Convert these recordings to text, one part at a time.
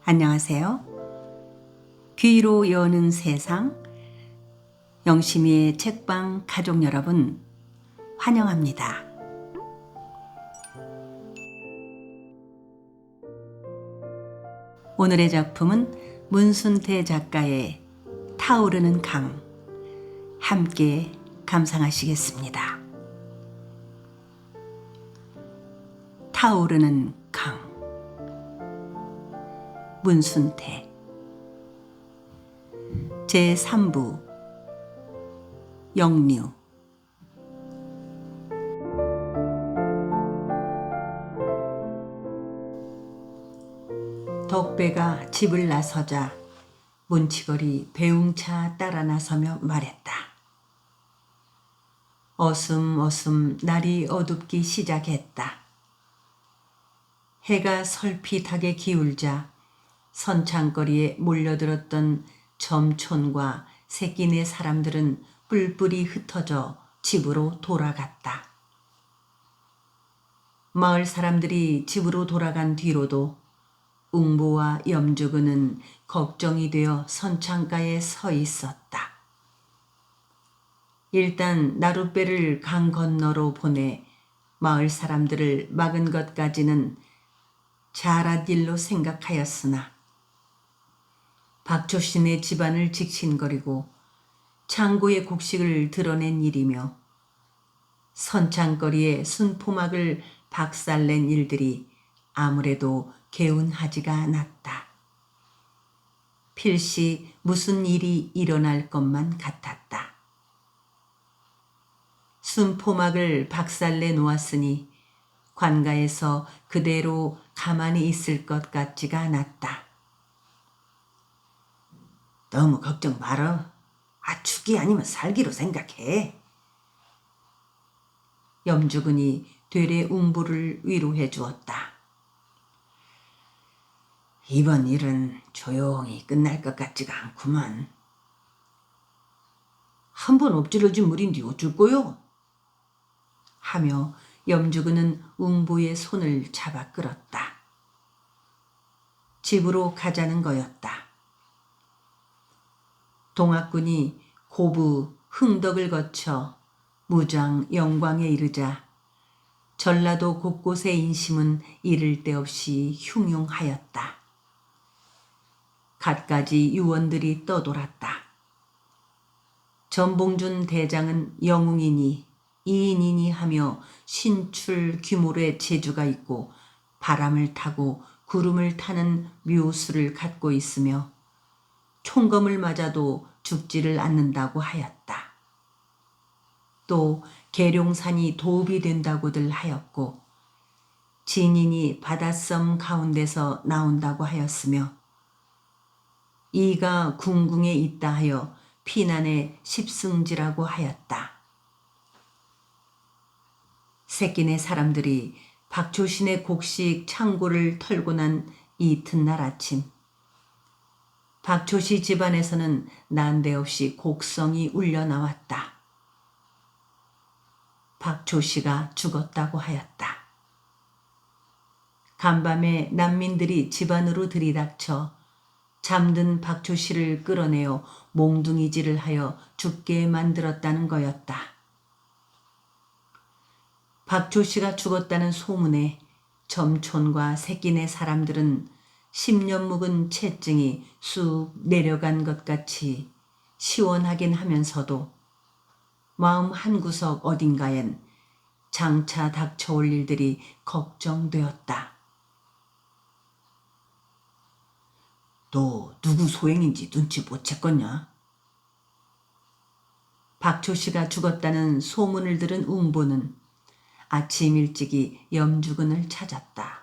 안녕하세요. 귀로 여는 세상 영심이의 책방 가족 여러분 환영합니다. 오늘의 작품은 문순태 작가의 타오르는 강, 함께 감상하시겠습니다. 타오르는 강, 문순태. 제3부 영류. 덕배가 집을 나서자 문치걸이 배웅차 따라 나서며 말했다. 어슴어슴 날이 어둡기 시작했다. 해가 설핏하게 기울자 선창거리에 몰려들었던 점촌과 새끼네 사람들은 뿔뿔이 흩어져 집으로 돌아갔다. 마을 사람들이 집으로 돌아간 뒤로도 웅보와 염주근은 걱정이 되어 선창가에 서 있었다. 일단 나룻배를 강 건너로 보내 마을 사람들을 막은 것까지는 잘한 일로 생각하였으나 박초신의 집안을 직신거리고 창고의 곡식을 드러낸 일이며 선창거리에 순포막을 박살낸 일들이 아무래도 개운하지가 않았다. 필시 무슨 일이 일어날 것만 같았다. 순포막을 박살내 놓았으니 관가에서 그대로 가만히 있을 것 같지가 않았다. 너무 걱정 말어. 죽기 아니면 살기로 생각해. 염주근이 되레 웅보를 위로해 주었다. 이번 일은 조용히 끝날 것 같지가 않구만. 한 번 엎질러진 물인데 어쩔 거요? 하며 염주근은 웅보의 손을 잡아 끌었다. 집으로 가자는 거였다. 동학군이 고부 흥덕을 거쳐 무장 영광에 이르자 전라도 곳곳의 인심은 이를 데 없이 흉흉하였다. 갖가지 유언들이 떠돌았다. 전봉준 대장은 영웅이니 이인이니 하며 신출 규모의 재주가 있고 바람을 타고 구름을 타는 묘수를 갖고 있으며 총검을 맞아도 죽지를 않는다고 하였다. 또 계룡산이 도읍이 된다고들 하였고 진인이 바닷섬 가운데서 나온다고 하였으며 이가 궁궁에 있다 하여 피난의 십승지라고 하였다. 새끼네 사람들이 박초신의 곡식 창고를 털고 난 이튿날 아침 박초시 집안에서는 난데없이 곡성이 울려 나왔다. 박초시가 죽었다고 하였다. 간밤에 난민들이 집안으로 들이닥쳐 잠든 박초시를 끌어내어 몽둥이질을 하여 죽게 만들었다는 거였다. 박초시가 죽었다는 소문에 점촌과 새끼네 사람들은 10년 묵은 채증이 쑥 내려간 것 같이 시원하긴 하면서도 마음 한구석 어딘가엔 장차 닥쳐올 일들이 걱정되었다. 너 누구 소행인지 눈치 못 챘겠냐? 박초시가 죽었다는 소문을 들은 웅보는 아침 일찍이 염주근을 찾았다.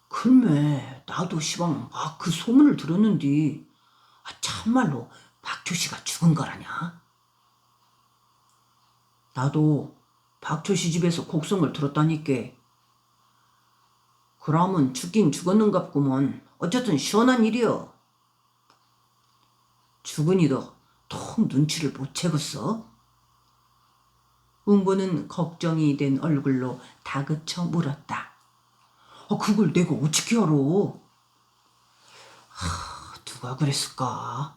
글매 나도 시방 그 소문을 들었는디 참말로 박초시가 죽은 거라냐? 나도 박초시 집에서 곡성을 들었다니까. 그러면 죽긴 죽었는갑구먼. 어쨌든 시원한 일이여. 죽으니도 통 눈치를 못 채겠어? 웅보는 걱정이 된 얼굴로 다그쳐 물었다. 그걸 내가 어떻게 알아? 누가 그랬을까?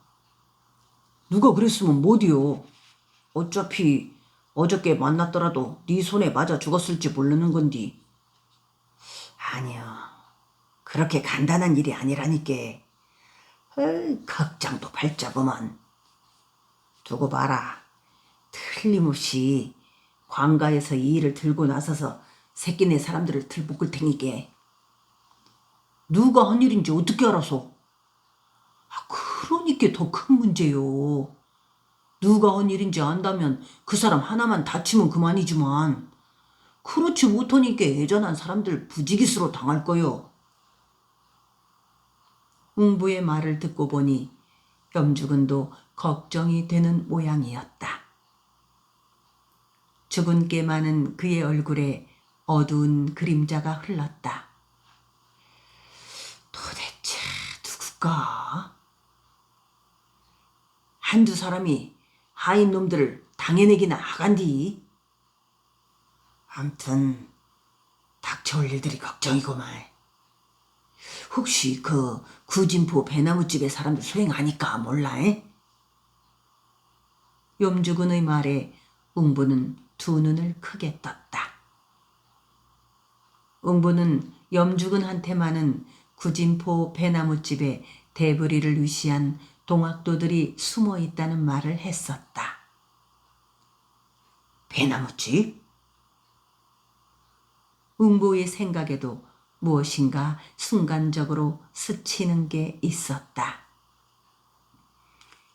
누가 그랬으면 뭐디요? 어차피 어저께 만났더라도 네 손에 맞아 죽었을지 모르는 건디. 아니요. 그렇게 간단한 일이 아니라니까. 걱정도 발자구만. 두고 봐라. 틀림없이 관가에서 이 일을 들고 나서서 새끼네 사람들을 들볶을 테니까. 누가 한 일인지 어떻게 알아서? 그러니까 더 큰 문제요. 누가 한 일인지 안다면 그 사람 하나만 다치면 그만이지만 그렇지 못하니까 애전한 사람들 부지기수로 당할 거요. 웅부의 말을 듣고 보니 염주근도 걱정이 되는 모양이었다. 죽은 게 많은 그의 얼굴에 어두운 그림자가 흘렀다. 도대체 누굴까? 한두 사람이 하인 놈들을 당해내기나 하간디. 암튼 닥쳐올 일들이 걱정이고만. 혹시 그 구진포 배나무집의 사람들 소행하니까 몰라? 염주근의 말에 웅부는 두 눈을 크게 떴다. 웅부는 염주근한테만은 구진포 배나무집에 대부리를 위시한 동학도들이 숨어 있다는 말을 했었다. 배나무집? 웅부의 생각에도 무엇인가 순간적으로 스치는 게 있었다.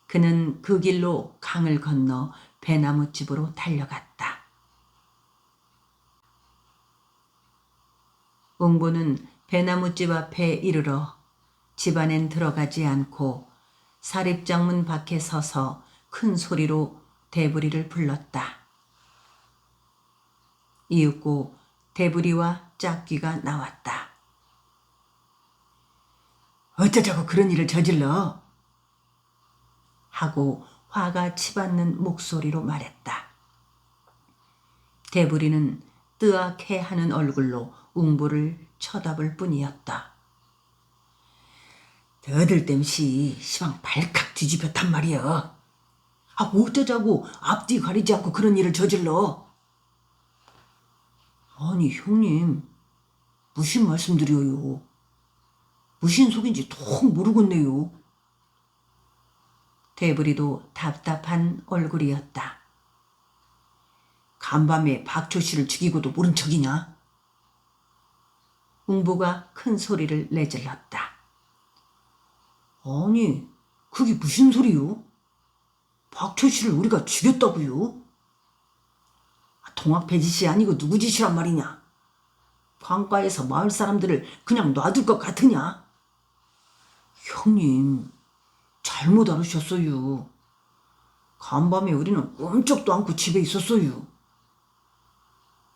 그는 그 길로 강을 건너 배나무집으로 달려갔다. 웅부는 배나무집 앞에 이르러 집 안엔 들어가지 않고 사립장문 밖에 서서 큰 소리로 대부리를 불렀다. 이윽고 대부리와 짝귀가 나왔다. 어쩌자고 그런 일을 저질러? 하고 화가 치받는 목소리로 말했다. 대부리는 뜨악해 하는 얼굴로 웅부를 쳐다볼 뿐이었다. 너들 땜시 시방 발칵 뒤집혔단 말이야. 어쩌자고 앞뒤 가리지 않고 그런 일을 저질러? 아니 형님, 무슨 말씀드려요? 무슨 속인지 통 모르겠네요. 대부리도 답답한 얼굴이었다. 간밤에 박초 씨를 죽이고도 모른 척이냐? 웅부가 큰 소리를 내질렀다. 아니, 그게 무슨 소리요? 박초 씨를 우리가 죽였다고요? 동학배 짓이 아니고 누구 짓이란 말이냐? 관가에서 마을 사람들을 그냥 놔둘 것 같으냐? 형님, 잘못 알으셨어요. 간밤에 우리는 꼼짝도 않고 집에 있었어요.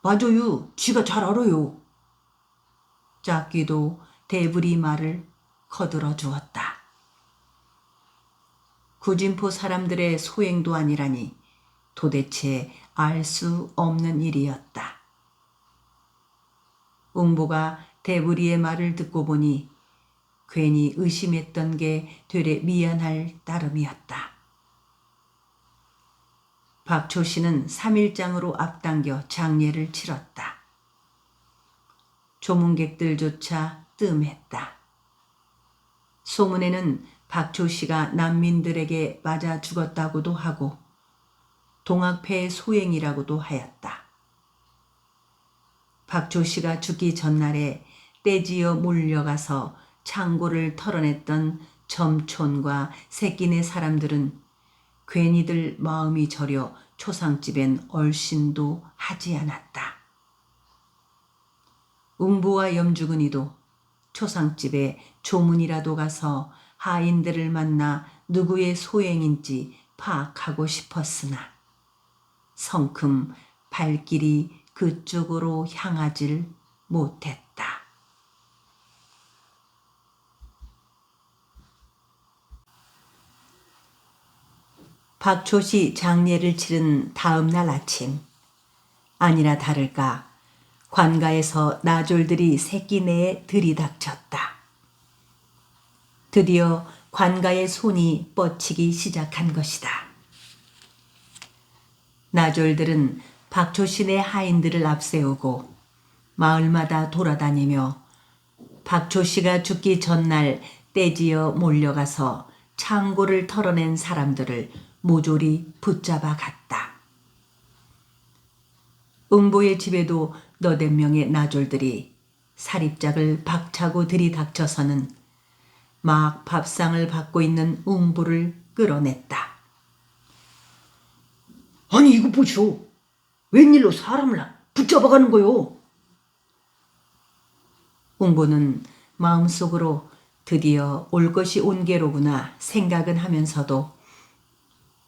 맞아요. 지가 잘 알아요. 짝귀도 대부리 말을 거들어 주었다. 구진포 사람들의 소행도 아니라니 도대체 알 수 없는 일이었다. 웅보가 대부리의 말을 듣고 보니 괜히 의심했던 게 되레 미안할 따름이었다. 박초 씨는 3일장으로 앞당겨 장례를 치렀다. 조문객들조차 뜸했다. 소문에는 박초 씨가 난민들에게 맞아 죽었다고도 하고 동학패의 소행이라고도 하였다. 박초 씨가 죽기 전날에 떼지어 몰려가서 창고를 털어냈던 점촌과 새끼네 사람들은 괜히들 마음이 저려 초상집엔 얼씬도 하지 않았다. 웅부와 염주근이도 초상집에 조문이라도 가서 하인들을 만나 누구의 소행인지 파악하고 싶었으나 성큼 발길이 그쪽으로 향하질 못했다. 박초씨 장례를 치른 다음 날 아침, 아니나 다를까 관가에서 나졸들이 새끼 내에 들이닥쳤다. 드디어 관가의 손이 뻗치기 시작한 것이다. 나졸들은 박초신의 하인들을 앞세우고 마을마다 돌아다니며 박초씨가 죽기 전날 떼지어 몰려가서 창고를 털어낸 사람들을 모조리 붙잡아 갔다. 응보의 집에도 너댓 명의 나졸들이 사립작을 박차고 들이닥쳐서는 막 밥상을 받고 있는 응보를 끌어냈다. 아니 이거 보시오. 웬일로 사람을 붙잡아가는 거요? 응보는 마음속으로 드디어 올 것이 온 게로구나 생각은 하면서도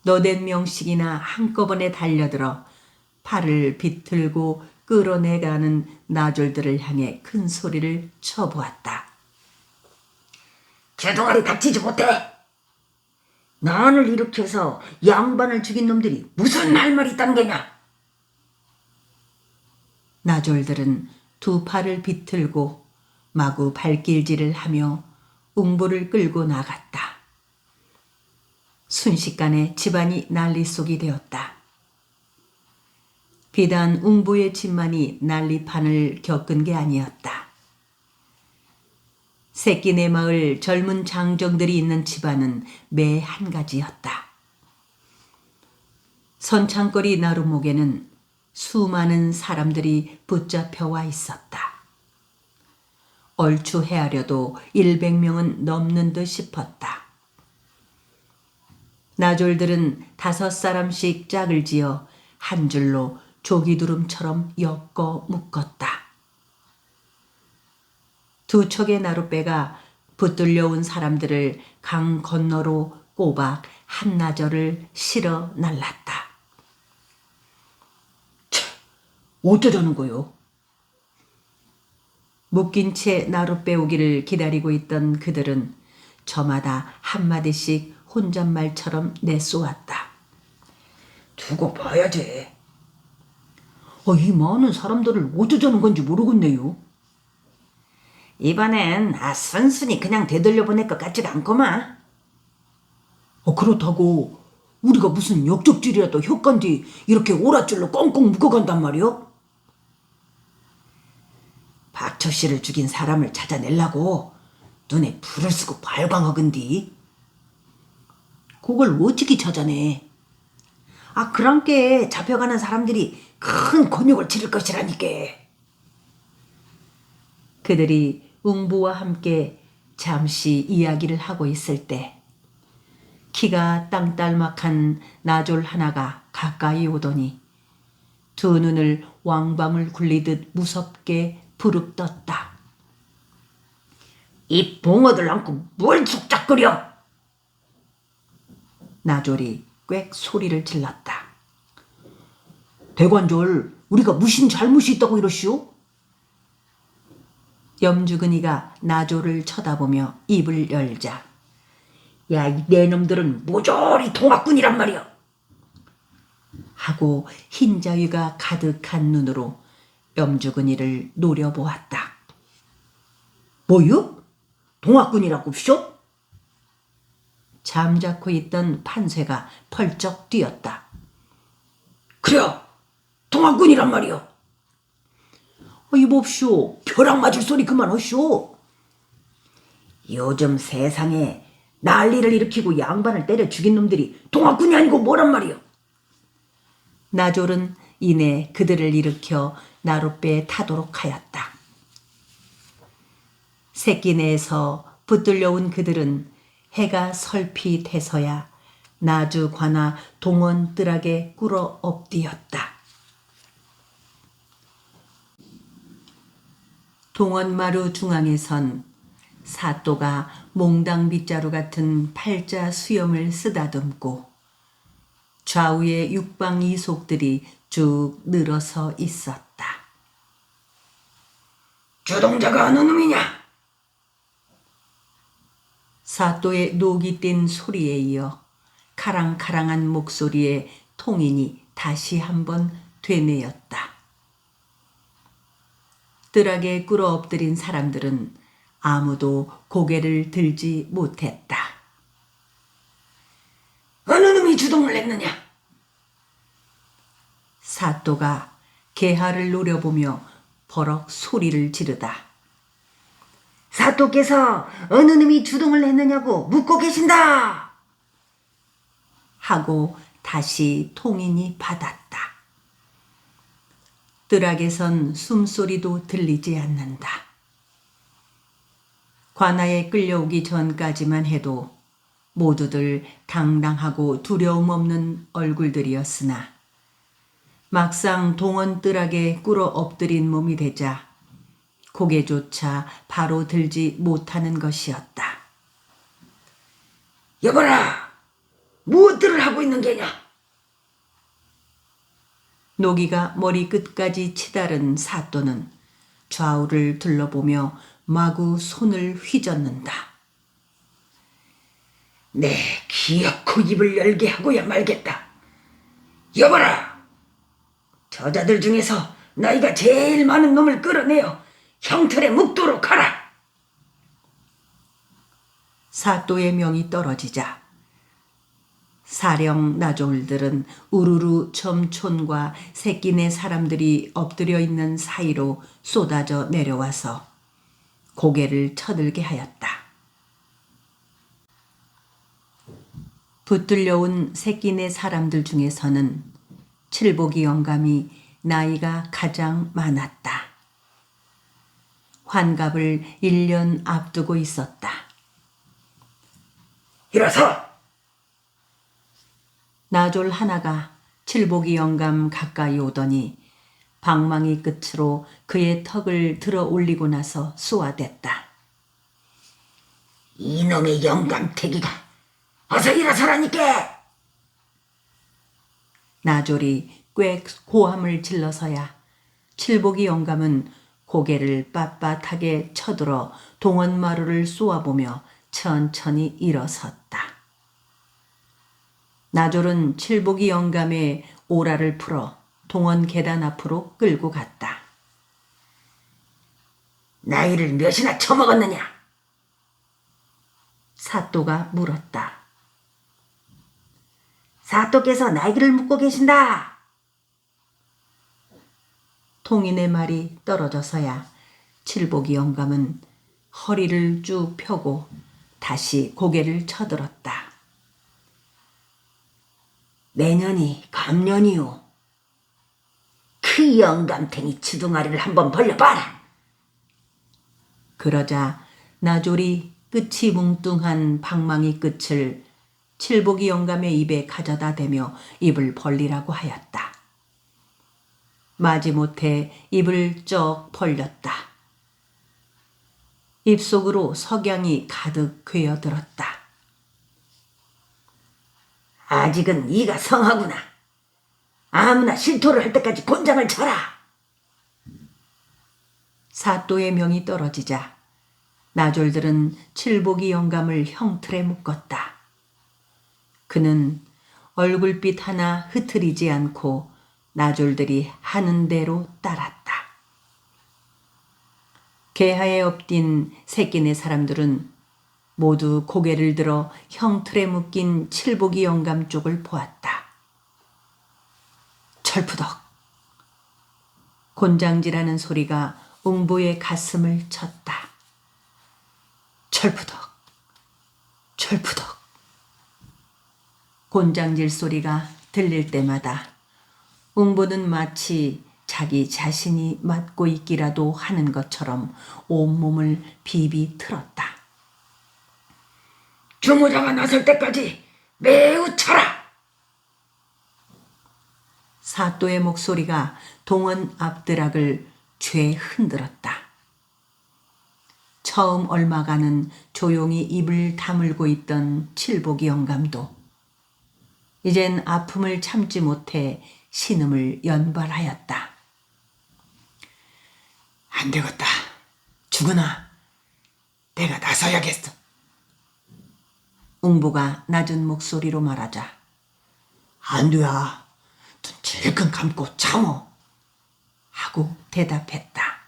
너댓 명씩이나 한꺼번에 달려들어 팔을 비틀고 끌어내가는 나졸들을 향해 큰 소리를 쳐보았다. 제 동아리 다치지 못해. 난을 일으켜서 양반을 죽인 놈들이 무슨 할 말이 있다는 게냐? 나졸들은 두 팔을 비틀고 마구 발길질을 하며 웅보를 끌고 나갔다. 순식간에 집안이 난리속이 되었다. 비단 웅보의 집만이 난리판을 겪은 게 아니었다. 새끼네 마을 젊은 장정들이 있는 집안은 매 한 가지였다. 선창거리 나루목에는 수많은 사람들이 붙잡혀와 있었다. 얼추 헤아려도 100명은 넘는 듯 싶었다. 나졸들은 5사람씩 짝을 지어 한 줄로 조기두름처럼 엮어 묶었다. 두 척의 나룻배가 붙들려온 사람들을 강 건너로 꼬박 한나절을 실어 날랐다. 어쩌자는 거요? 묶인 채 나룻배 오기를 기다리고 있던 그들은 저마다 한마디씩 혼잣말처럼 내쏘았다. 두고 봐야지. 이 많은 사람들을 어쩌자는 건지 모르겠네요. 이번엔 선순이 그냥 되돌려 보낼 것 같지가 않구만. 그렇다고 우리가 무슨 역적질이라도 효과인지 이렇게 오랏줄로 꽁꽁 묶어간단 말이오? 박초씨를 죽인 사람을 찾아내려고 눈에 불을 쓰고 발광하건디. 그걸 어떻게 찾아내? 그랑께 잡혀가는 사람들이 큰 곤욕을 치를 것이라니까. 그들이 웅보와 함께 잠시 이야기를 하고 있을 때 키가 땅딸막한 나졸 하나가 가까이 오더니 두 눈을 왕밤을 굴리듯 무섭게 부릅떴다. 이 붕어들 안고 뭘 숙작거려? 나졸이 꽥 소리를 질렀다. 대관절, 우리가 무슨 잘못이 있다고 이러시오? 염주근이가 나졸을 쳐다보며 입을 열자. 야, 이 내 놈들은 모조리 동학군이란 말이야. 하고 흰자위가 가득한 눈으로 염주근이를 노려보았다. 뭐요? 동학군이라고 쇼? 잠자코 있던 판쇠가 펄쩍 뛰었다. 그래, 동학군이란 말이야. 이봅쇼, 벼락 맞을 소리 그만하쇼. 요즘 세상에 난리를 일으키고 양반을 때려 죽인 놈들이 동학군이 아니고 뭐란 말이야. 나졸은 이내 그들을 일으켜 나룻배에 타도록 하였다. 새끼내에서 붙들려온 그들은 해가 설핏해서야 나주 관아 동원뜰하게 꿇어 엎드렸다. 동원마루 중앙에선 사또가 몽당 빗자루 같은 팔자 수염을 쓰다듬고 좌우에 육방 이속들이 쭉 늘어서 있었다. 주동자가 어느 놈이냐? 사또의 녹이 뗀 소리에 이어 카랑카랑한 목소리에 통인이 다시 한번 되뇌었다. 뜰하게 꿇어 엎드린 사람들은 아무도 고개를 들지 못했다. 어느 놈이 주동을 했느냐? 사또가 개하를 노려보며 버럭 소리를 지르다. 사또께서 어느 놈이 주동을 했느냐고 묻고 계신다. 하고 다시 통인이 받았다. 뜰악에선 숨소리도 들리지 않는다. 관아에 끌려오기 전까지만 해도 모두들 당당하고 두려움 없는 얼굴들이었으나 막상 동원 뜰악에 꿇어 엎드린 몸이 되자 고개조차 바로 들지 못하는 것이었다. 여보라, 무엇들을 하고 있는 게냐? 노기가 머리 끝까지 치다른 사또는 좌우를 둘러보며 마구 손을 휘젓는다. 내 기어코 입을 열게 하고야 말겠다. 여보라, 저자들 중에서 나이가 제일 많은 놈을 끌어내어 형틀에 묵도록 하라. 사또의 명이 떨어지자 사령 나졸들은 우르르 점촌과 새끼네 사람들이 엎드려 있는 사이로 쏟아져 내려와서 고개를 쳐들게 하였다. 붙들려온 새끼네 사람들 중에서는 칠복이 영감이 나이가 가장 많았다. 환갑을 1년 앞두고 있었다. 일어서! 나졸 하나가 칠복이 영감 가까이 오더니 방망이 끝으로 그의 턱을 들어 올리고 나서 쏘아댔다. 이놈의 영감태기가 어서 일어서라니까! 나졸이 꽤 고함을 질러서야 칠복이 영감은 고개를 빳빳하게 쳐들어 동원마루를 쏘아보며 천천히 일어섰다. 나졸은 칠복이 영감의 오라를 풀어 동원 계단 앞으로 끌고 갔다. 나이를 몇이나 처먹었느냐? 사또가 물었다. 사또께서 나이를 묻고 계신다. 통인의 말이 떨어져서야 칠복이 영감은 허리를 쭉 펴고 다시 고개를 쳐들었다. 내년이 감년이요. 그 영감탱이 치둥아리를 한번 벌려봐라. 그러자 나졸이 끝이 뭉뚱한 방망이 끝을 칠복이 영감의 입에 가져다 대며 입을 벌리라고 하였다. 마지못해 입을 쩍 벌렸다. 입속으로 석양이 가득 괴어들었다. 아직은 이가 성하구나. 아무나 실토를 할 때까지 곤장을 쳐라. 사또의 명이 떨어지자 나졸들은 칠복이 영감을 형틀에 묶었다. 그는 얼굴빛 하나 흐트리지 않고 나졸들이 하는 대로 따랐다. 개하에 엎딘 새끼네 사람들은 모두 고개를 들어 형틀에 묶인 칠복이 영감 쪽을 보았다. 철푸덕! 곤장질하는 소리가 웅보의 가슴을 쳤다. 철푸덕! 철푸덕! 곤장질 소리가 들릴 때마다 웅보는 마치 자기 자신이 맞고 있기라도 하는 것처럼 온몸을 비비 틀었다. 주모자가 나설 때까지 매우 쳐라. 사또의 목소리가 동원 앞드락을 죄 흔들었다. 처음 얼마가는 조용히 입을 다물고 있던 칠복이 영감도 이젠 아픔을 참지 못해 신음을 연발하였다. 안 되겠다. 죽으나 내가 나서야겠어. 웅보가 낮은 목소리로 말하자 안 돼야. 눈 질끈 감고 참어. 하고 대답했다.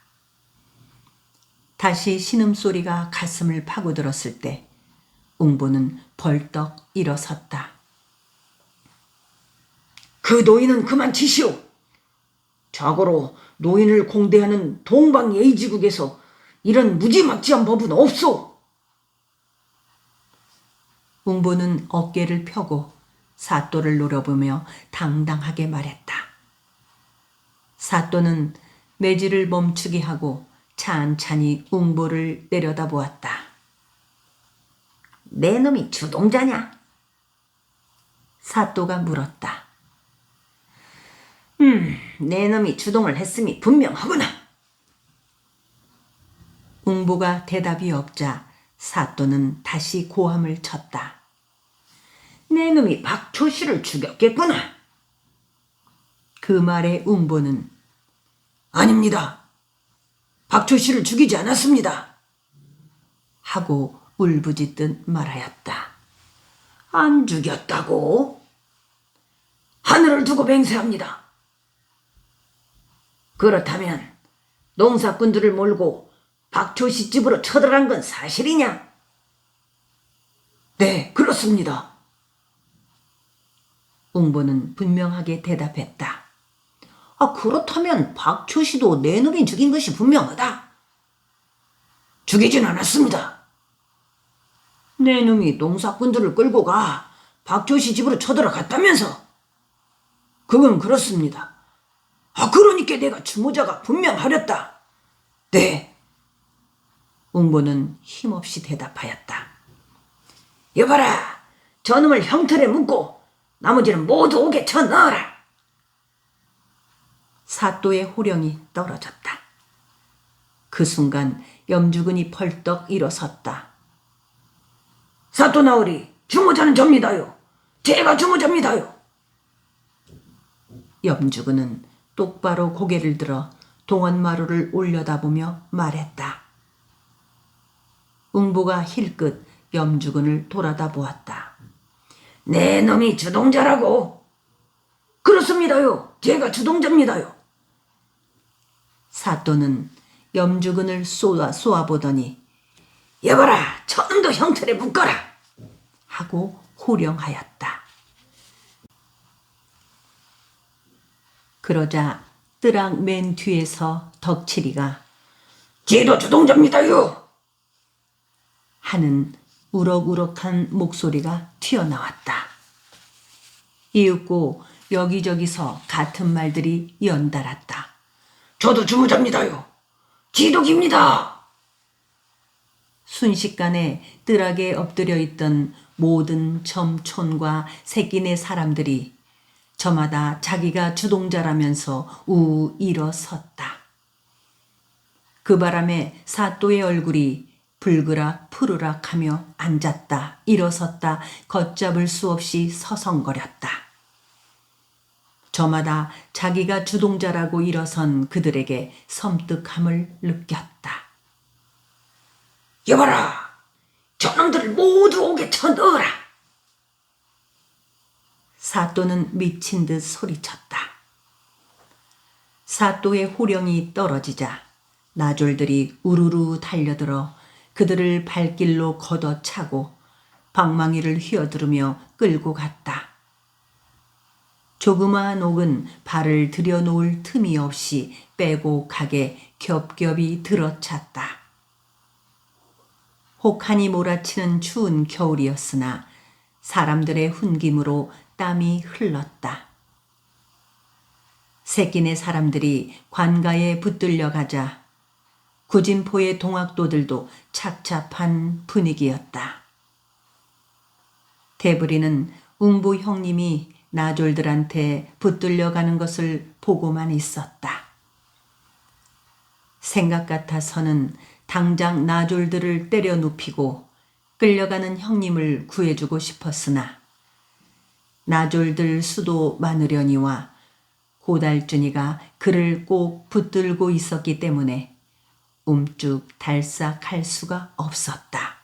다시 신음소리가 가슴을 파고들었을 때 웅보는 벌떡 일어섰다. 그 노인은 그만 치시오. 자고로 노인을 공대하는 동방예의지국에서 이런 무지막지한 법은 없소. 웅보는 어깨를 펴고 사또를 노려보며 당당하게 말했다. 사또는 매질을 멈추게 하고 찬찬히 웅보를 내려다보았다. 내 놈이 주동자냐? 사또가 물었다. 내 놈이 주동을 했음이 분명하구나. 웅보가 대답이 없자 사또는 다시 고함을 쳤다. 내 놈이 박초씨를 죽였겠구나. 그 말에 웅보는 아닙니다. 박초씨를 죽이지 않았습니다. 하고 울부짖듯 말하였다. 안 죽였다고? 하늘을 두고 맹세합니다. 그렇다면 농사꾼들을 몰고 박초씨 집으로 쳐들어간 건 사실이냐? 네, 그렇습니다. 웅보는 분명하게 대답했다. 그렇다면 박초씨도 내 놈이 죽인 것이 분명하다. 죽이진 않았습니다. 내 놈이 농사꾼들을 끌고 가 박초씨 집으로 쳐들어갔다면서? 그건 그렇습니다. 그러니까 내가 주모자가 분명하렸다. 네. 웅보는 힘없이 대답하였다. 여봐라, 저놈을 형틀에 묶고 나머지는 모두 옥에 쳐 넣어라. 사또의 호령이 떨어졌다. 그 순간 염주근이 벌떡 일어섰다. 사또 나으리, 주모자는 접니다요. 제가 주모자입니다요. 염주근은 똑바로 고개를 들어 동원마루를 올려다보며 말했다. 웅보가 힐끗 염주근을 돌아다 보았다. 내 놈이 주동자라고? 그렇습니다요. 제가 주동자입니다요. 사또는 염주근을 쏘아보더니 여봐라, 저놈도 형틀에 묶어라 하고 호령하였다. 그러자 뜨락 맨 뒤에서 덕칠이가 지도 주동자입니다요 하는 우럭우럭한 목소리가 튀어나왔다. 이윽고 여기저기서 같은 말들이 연달았다. 저도 주모자입니다요. 지독입니다. 순식간에 뜰하게 엎드려 있던 모든 점촌과 새끼네 사람들이 저마다 자기가 주동자라면서 우 일어섰다. 그 바람에 사또의 얼굴이 불그락 푸르락하며 앉았다 일어섰다 걷잡을 수 없이 서성거렸다. 저마다 자기가 주동자라고 일어선 그들에게 섬뜩함을 느꼈다. 여봐라, 저놈들을 모두 옥에 쳐 넣어라. 사또는 미친 듯 소리쳤다. 사또의 호령이 떨어지자 나졸들이 우르르 달려들어 그들을 발길로 걷어차고 방망이를 휘어두르며 끌고 갔다. 조그마한 옥은 발을 들여놓을 틈이 없이 빼곡하게 겹겹이 들어찼다. 혹하니 몰아치는 추운 겨울이었으나 사람들의 훈김으로 땀이 흘렀다. 새끼네 사람들이 관가에 붙들려 가자 구진포의 동학도들도 착잡한 분위기였다. 대부리는 웅부 형님이 나졸들한테 붙들려 가는 것을 보고만 있었다. 생각 같아서는 당장 나졸들을 때려 눕히고 끌려가는 형님을 구해주고 싶었으나 나졸들 수도 많으려니와 고달준이가 그를 꼭 붙들고 있었기 때문에 움쭉달싹할 수가 없었다.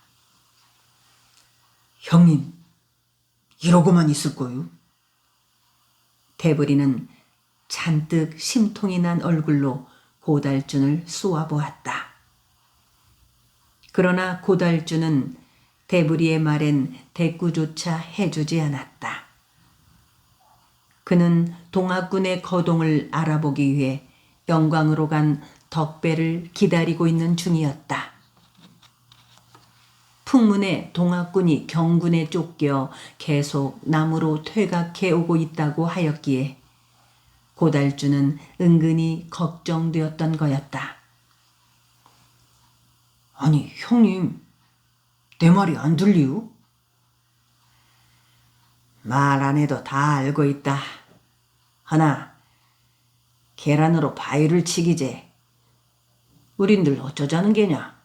형님, 이러고만 있을 거요? 대부리는 잔뜩 심통이 난 얼굴로 고달준을 쏘아보았다. 그러나 고달주는 대부리의 말엔 대꾸조차 해주지 않았다. 그는 동학군의 거동을 알아보기 위해 영광으로 간 덕배를 기다리고 있는 중이었다. 풍문에 동학군이 경군에 쫓겨 계속 남으로 퇴각해 오고 있다고 하였기에 고달주는 은근히 걱정되었던 거였다. 아니, 형님, 내 말이 안 들리우? 말 안 해도 다 알고 있다. 하나, 계란으로 바위를 치기제. 우린들 어쩌자는 게냐?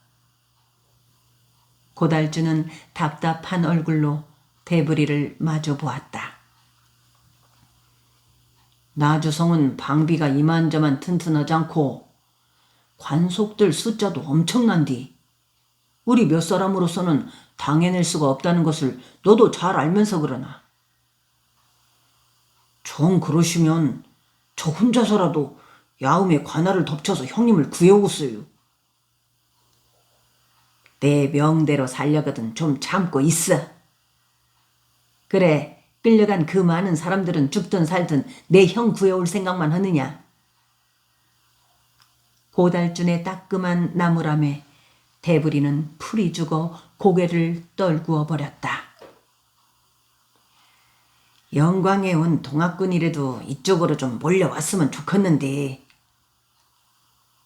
고달주는 답답한 얼굴로 대부리를 마주 보았다. 나주성은 방비가 이만저만 튼튼하지 않고 관속들 숫자도 엄청난디. 우리 몇 사람으로서는 당해낼 수가 없다는 것을 너도 잘 알면서 그러나. 정 그러시면 저 혼자서라도 야음의 관할을 덮쳐서 형님을 구해오겠어요. 내 명대로 살려거든 좀 참고 있어. 그래, 끌려간 그 많은 사람들은 죽든 살든 내 형 구해올 생각만 하느냐. 고달준의 따끔한 나무람에 대부리는 풀이 죽어 고개를 떨구어 버렸다. 영광에 온 동학군이라도 이쪽으로 좀 몰려왔으면 좋겠는데.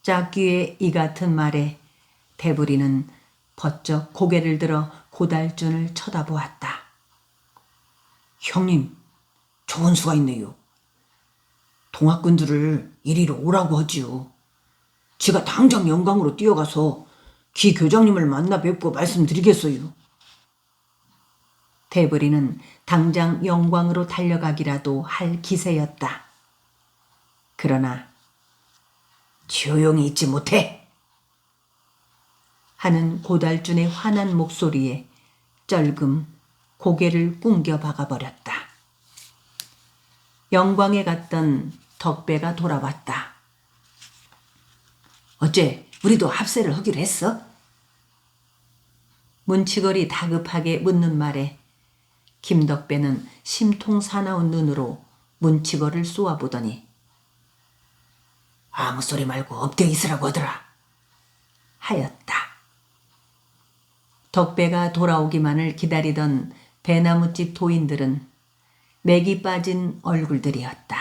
짝귀의 이 같은 말에 대부리는 번쩍 고개를 들어 고달준을 쳐다보았다. 형님, 좋은 수가 있네요. 동학군들을 이리로 오라고 하지요. 지가 당장 영광으로 뛰어가서 기 교장님을 만나 뵙고 말씀드리겠어요. 대부리는 당장 영광으로 달려가기라도 할 기세였다. 그러나 조용히 있지 못해 하는 고달준의 환한 목소리에 쩔금 고개를 꿍겨 박아버렸다. 영광에 갔던 덕배가 돌아왔다. 어째 우리도 합세를 하기로 했어? 문치걸이 다급하게 묻는 말에 김덕배는 심통사나운 눈으로 문치걸을 쏘아보더니 아무 소리 말고 엎드려 있으라고 하더라 하였다. 덕배가 돌아오기만을 기다리던 배나무집 도인들은 맥이 빠진 얼굴들이었다.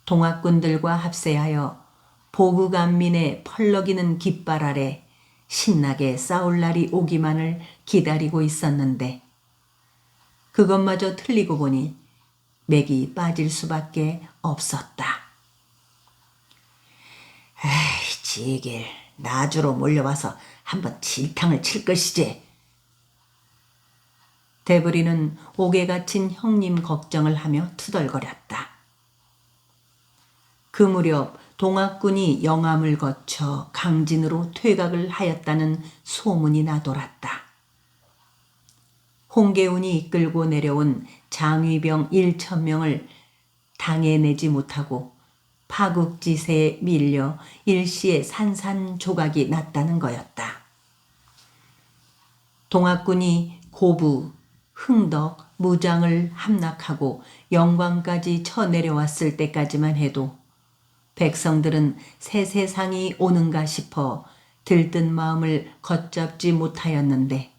동학군들과 합세하여 보국안민의 펄럭이는 깃발 아래 신나게 싸울 날이 오기만을 기다리고 있었는데 그것마저 틀리고 보니 맥이 빠질 수밖에 없었다. 에이, 지길 나주로 몰려와서 한번 질탕을 칠 것이지. 대부리는 옥에 갇힌 형님 걱정을 하며 투덜거렸다. 그 무렵 동학군이 영암을 거쳐 강진으로 퇴각을 하였다는 소문이 나돌았다. 홍계운이 이끌고 내려온 장위병 1,000명을 당해내지 못하고 파국지세에 밀려 일시에 산산조각이 났다는 거였다. 동학군이 고부, 흥덕, 무장을 함락하고 영광까지 쳐내려왔을 때까지만 해도 백성들은 새 세상이 오는가 싶어 들뜬 마음을 걷잡지 못하였는데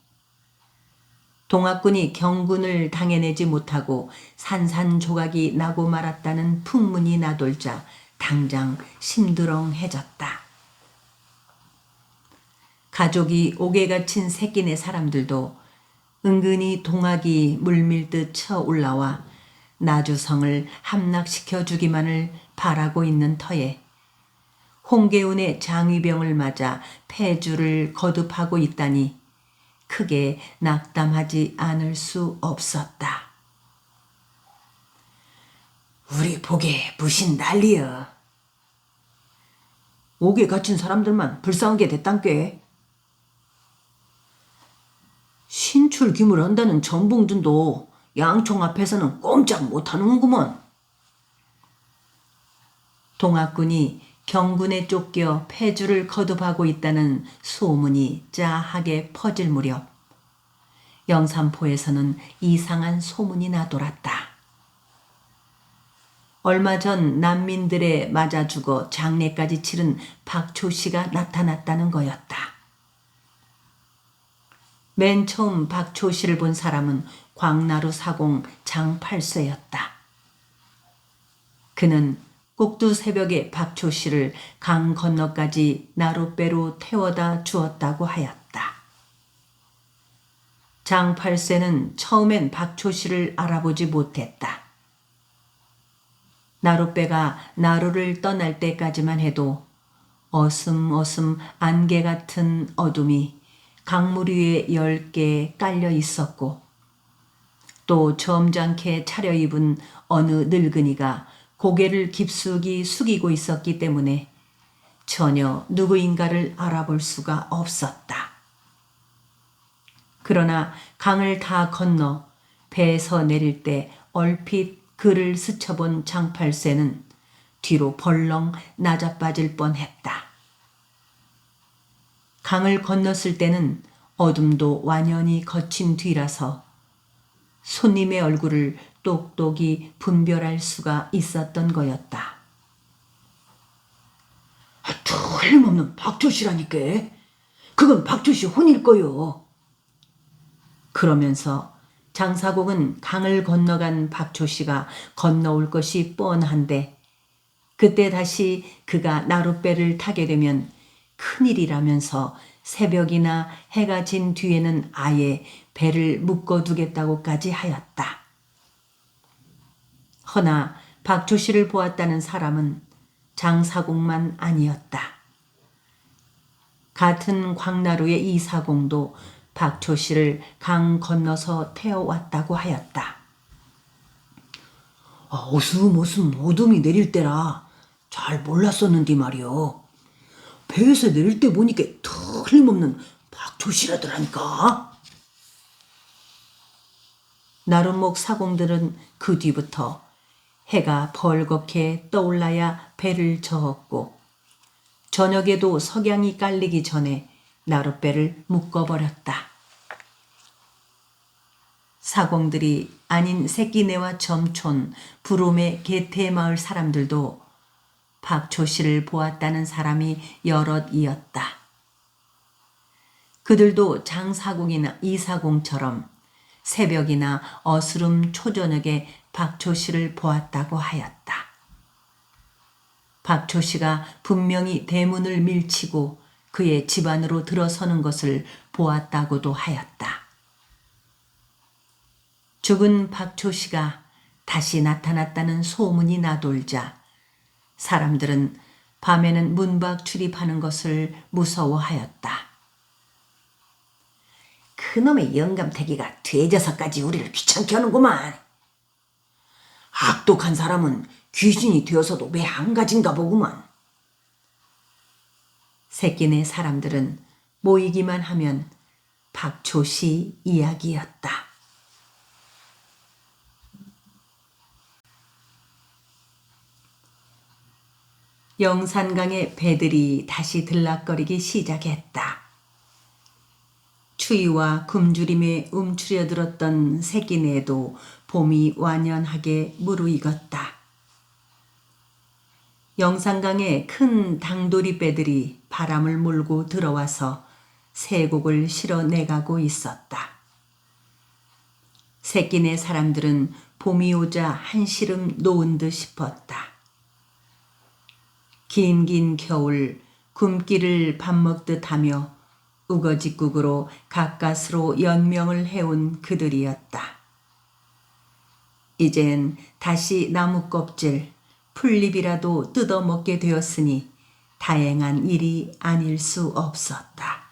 동학군이 경군을 당해내지 못하고 산산조각이 나고 말았다는 풍문이 나돌자 당장 심드렁해졌다. 가족이 옥에 갇힌 새끼네 사람들도 은근히 동학이 물밀듯 쳐 올라와 나주성을 함락시켜 주기만을 바라고 있는 터에 홍계운의 장위병을 맞아 패주를 거듭하고 있다니 크게 낙담하지 않을 수 없었다. 우리 복에 무신 난리여. 옥에 갇힌 사람들만 불쌍하게 됐단께. 신출귀물 한다는 전봉준도 양총 앞에서는 꼼짝 못하는구먼. 동학군이 경군에 쫓겨 폐주를 거듭하고 있다는 소문이 짜하게 퍼질 무렵 영산포에서는 이상한 소문이 나돌았다. 얼마 전 난민들에 맞아 죽어 장례까지 치른 박초 씨가 나타났다는 거였다. 맨 처음 박초 씨를 본 사람은 광나루 사공 장팔쇠였다. 그는 꼭두 새벽에 박초 씨를 강 건너까지 나룻배로 태워다 주었다고 하였다. 장팔쇠는 처음엔 박초 씨를 알아보지 못했다. 나룻배가 나루를 떠날 때까지만 해도 어슴어슴 안개 같은 어둠이 강물 위에 10개 깔려 있었고 또 점잖게 차려입은 어느 늙은이가 고개를 깊숙이 숙이고 있었기 때문에 전혀 누구인가를 알아볼 수가 없었다. 그러나 강을 다 건너 배에서 내릴 때 얼핏 그를 스쳐본 장팔쇠는 뒤로 벌렁 낮아빠질 뻔했다. 강을 건넜을 때는 어둠도 완연히 거친 뒤라서 손님의 얼굴을 똑똑히 분별할 수가 있었던 거였다. 틀림없는 박초씨라니까. 그건 박초씨 혼일 거요. 그러면서 장사공은 강을 건너간 박초 씨가 건너올 것이 뻔한데 그때 다시 그가 나룻배를 타게 되면 큰일이라면서 새벽이나 해가 진 뒤에는 아예 배를 묶어두겠다고까지 하였다. 허나 박초 씨를 보았다는 사람은 장사공만 아니었다. 같은 광나루의 이사공도 박초 씨를 강 건너서 태워왔다고 하였다. 어슴어슴 어둠이 내릴 때라 잘 몰랐었는데 말이요. 배에서 내릴 때 보니까 틀림없는 박초씨라더라니까. 나룻목 사공들은 그 뒤부터 해가 벌겋게 떠올라야 배를 저었고 저녁에도 석양이 깔리기 전에 나룻배를 묶어버렸다. 사공들이 아닌 새끼네와 점촌, 부롬의 개태마을 사람들도 박초 씨를 보았다는 사람이 여럿이었다. 그들도 장사공이나 이사공처럼 새벽이나 어스름 초저녁에 박초 씨를 보았다고 하였다. 박초 씨가 분명히 대문을 밀치고 그의 집 안으로 들어서는 것을 보았다고도 하였다. 죽은 박초 씨가 다시 나타났다는 소문이 나돌자 사람들은 밤에는 문 밖 출입하는 것을 무서워하였다. 그놈의 영감태기가 돼져서까지 우리를 귀찮게 하는구만. 악독한 사람은 귀신이 되어서도 왜 한 가지인가 보구만. 새끼네 사람들은 모이기만 하면 박초 씨 이야기였다. 영산강의 배들이 다시 들락거리기 시작했다. 추위와 굶주림에 움츠려들었던 새끼네도 봄이 완연하게 무르익었다. 영산강의 큰 당도리 배들이 바람을 몰고 들어와서 세곡을 실어내가고 있었다. 새끼네 사람들은 봄이 오자 한시름 놓은 듯 싶었다. 긴긴 겨울 굶기를 밥 먹듯 하며 우거지국으로 가까스로 연명을 해온 그들이었다. 이젠 다시 나무 껍질, 풀잎이라도 뜯어먹게 되었으니 다행한 일이 아닐 수 없었다.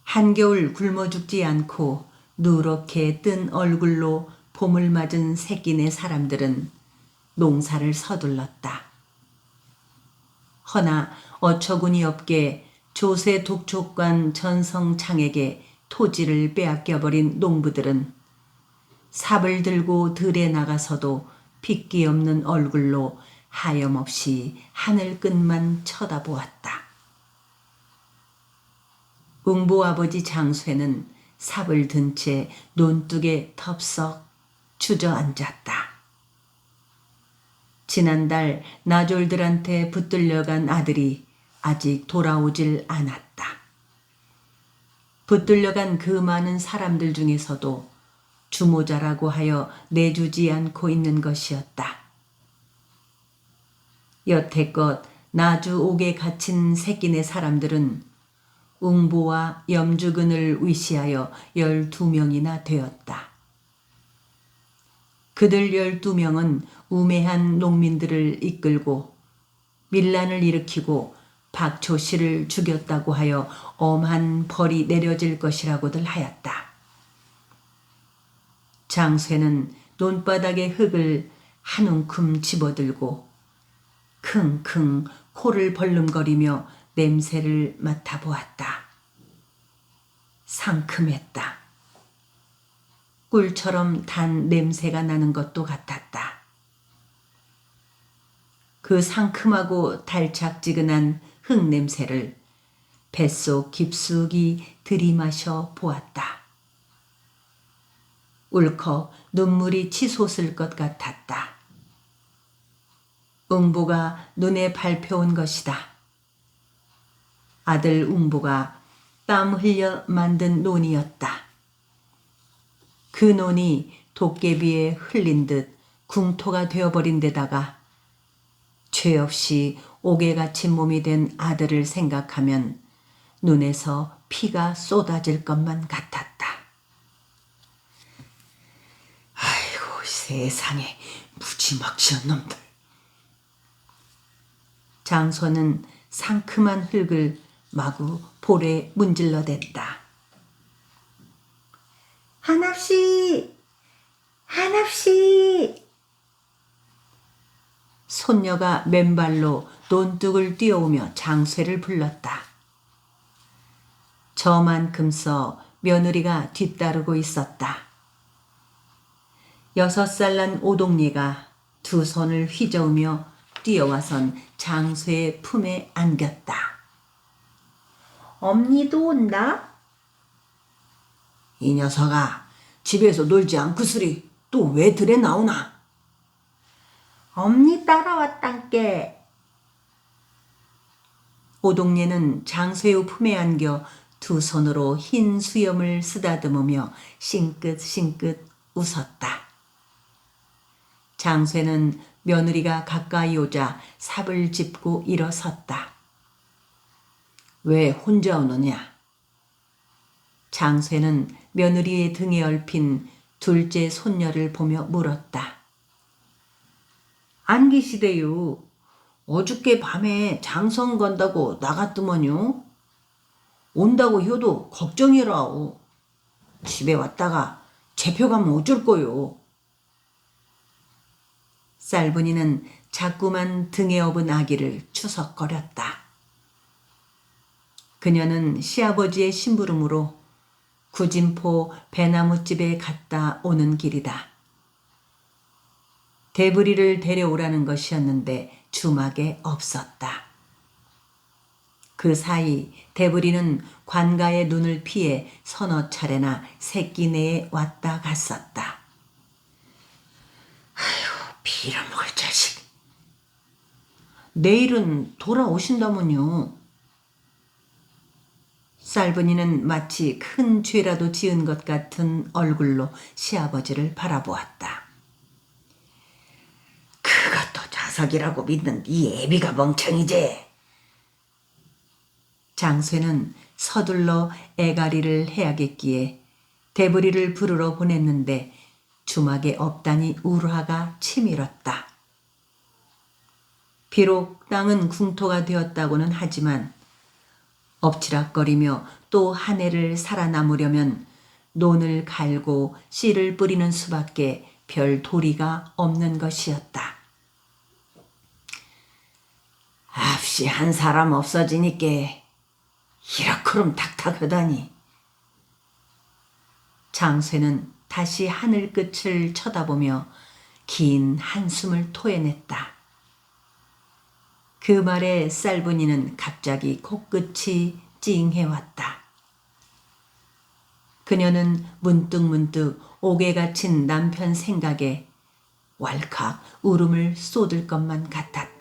한겨울 굶어 죽지 않고 누렇게 뜬 얼굴로 봄을 맞은 새끼네 사람들은 농사를 서둘렀다. 허나 어처구니 없게 조세 독촉관 전성창에게 토지를 빼앗겨버린 농부들은 삽을 들고 들에 나가서도 핏기 없는 얼굴로 하염없이 하늘 끝만 쳐다보았다. 웅보 아버지 장쇠는 삽을 든 채 논둑에 덥석 주저앉았다. 지난달 나졸들한테 붙들려간 아들이 아직 돌아오질 않았다. 붙들려간 그 많은 사람들 중에서도 주모자라고 하여 내주지 않고 있는 것이었다. 여태껏 나주 옥에 갇힌 새끼네 사람들은 웅보와 염주근을 위시하여 12명이나 되었다. 그들 12명은 우매한 농민들을 이끌고 밀란을 일으키고 박초씨를 죽였다고 하여 엄한 벌이 내려질 것이라고들 하였다. 장쇠는 논바닥의 흙을 한 움큼 집어들고 킁킁 코를 벌름거리며 냄새를 맡아보았다. 상큼했다. 꿀처럼 단 냄새가 나는 것도 같았다. 그 상큼하고 달짝지근한 흙 냄새를 뱃속 깊숙이 들이마셔 보았다. 울컥 눈물이 치솟을 것 같았다. 웅보가 눈에 밟혀온 것이다. 아들 웅보가 땀 흘려 만든 논이었다. 그 논이 도깨비에 흘린 듯 궁토가 되어버린 데다가 죄 없이 옥에 갇힌 몸이 된 아들을 생각하면 눈에서 피가 쏟아질 것만 같았다. 아이고 세상에 무지막지한 놈들. 장소는 상큼한 흙을 마구 볼에 문질러댔다. 한압씨! 한압씨! 손녀가 맨발로 논둑을 뛰어오며 장쇠를 불렀다. 저만큼서 며느리가 뒤따르고 있었다. 6살 난 오동리가 두 손을 휘저으며 뛰어와선 장쇠의 품에 안겼다. 엄니도 온다? 이 녀석아, 집에서 놀지 않고서리 또 왜 들에 나오나? 엄니 따라왔단께. 오동리는 장쇠의 품에 안겨 두 손으로 흰 수염을 쓰다듬으며 싱긋싱긋 웃었다. 장쇠는 며느리가 가까이 오자 삽을 짚고 일어섰다. 왜 혼자 오느냐? 장쇠는 며느리의 등에 얽힌 둘째 손녀를 보며 물었다. 안 계시대요. 어저께 밤에 장성 건다고 나갔더머요. 온다고 효도 걱정이라오. 집에 왔다가 재펴가면 어쩔 거요. 쌀분이는 자꾸만 등에 업은 아기를 추석거렸다. 그녀는 시아버지의 심부름으로 구진포 배나무집에 갔다 오는 길이다. 대부리를 데려오라는 것이었는데 주막에 없었다. 그 사이 대부리는 관가의 눈을 피해 서너 차례나 새끼네에 왔다 갔었다. 아휴, 빌어먹을 자식. 내일은 돌아오신다면요. 쌀분이는 마치 큰 죄라도 지은 것 같은 얼굴로 시아버지를 바라보았다. 그것도 자석이라고 믿는 이 애비가 멍청이지. 장쇠는 서둘러 애가리를 해야겠기에 대부리를 부르러 보냈는데 주막에 없다니 우라가 치밀었다. 비록 땅은 궁토가 되었다고는 하지만 엎치락거리며 또 한 해를 살아남으려면 논을 갈고 씨를 뿌리는 수밖에 별 도리가 없는 것이었다. 앞시 한 사람 없어지니까 이렇게럼 탁탁하다니. 장쇠는 다시 하늘 끝을 쳐다보며 긴 한숨을 토해냈다. 그 말에 쌀분이는 갑자기 코끝이 찡해왔다. 그녀는 문득문득 옥에 갇힌 남편 생각에 왈칵 울음을 쏟을 것만 같았다.